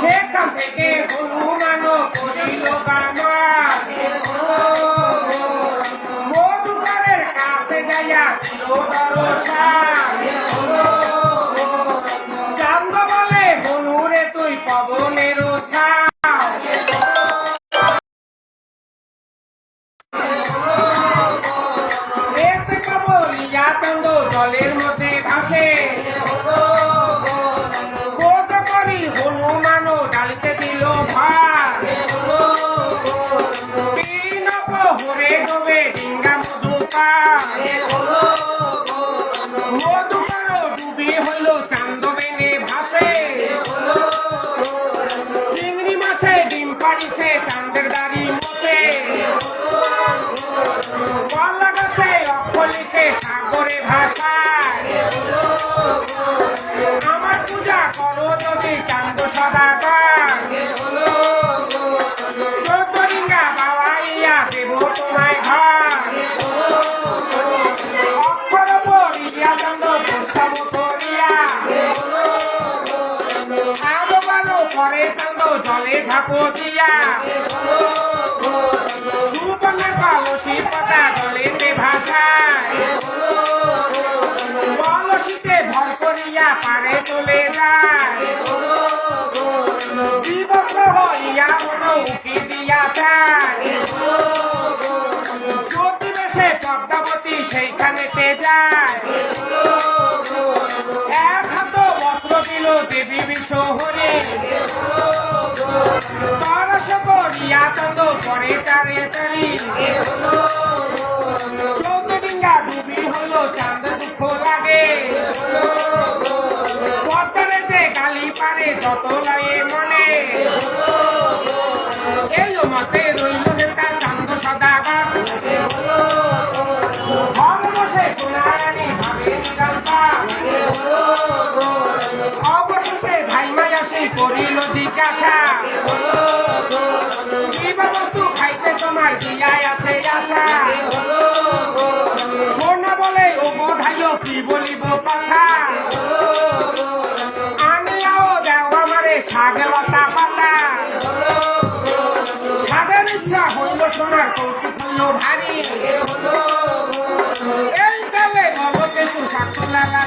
সেখান থেকে হনুমান করিল মধুকরের কাছে যাইয়া দিল চান্দ বলে হনুরে তুই পবনের বলিয়া চান্দ জলের মধ্যে ভাসে হনুমান ডালিতে দিল তিন প্রহরে ডোবে ডিঙ্গা মধুকর ডুবি হইল চান্দ বেনে ভাসে চিংড়ি মাছে ডিম পাড়িছে চান্দের দাড়ি মুছে কলা গাছে অক্ষলিতে সাগরে ভাষায় আমার পূজা করো যদি চান্দ সদাগর চোদ্দ ডিঙ্গা বাবাইয়া দেব তোমায় ঘর অক্ষর পড়িয়া চান্দ প্রস্তাব করিয়া আলো বালো করে চান্দ জলে ঝাঁপো দিয়া সুবর্ণের কলসি পাতা জলেতে ভাষায় কলসিতে ভর করিয়া পারে চলে যায় দিবস হইয়া উঠি দিয়া যায় চতুর্দশে পদ্মাবতী সেইখানেতে যায় এক হাত বস্ত্র দিল দেবী বিশ্বহরি তরস করিয়া চন্দ করে চারে চারি চৌদ্দ ডিঙ্গা ডুবি হলো চাঁদ দুঃখ লাগে পদ্মারে যে গালি পারে যত লয়ে মনে এলো মতে রইল হেতা চান্দ সদাগর ঘর বসে সোনারানী ভাবে নিরন্তা অবশেষে ধাইমাই আসি করিল জিজ্ঞাসা কিবা বস্তু খাইতে তোমার জিয়ায় আছে আশা সোনা বলে ও বোধাইও কি বলিব কথা আনিয়াও দেও আমারে শাগলতা পাতা সাদের ইচ্ছা হইল সোনার কৌতুক হইল ভারী এই কালে বলো কিন্তু সাক্ষর লাগা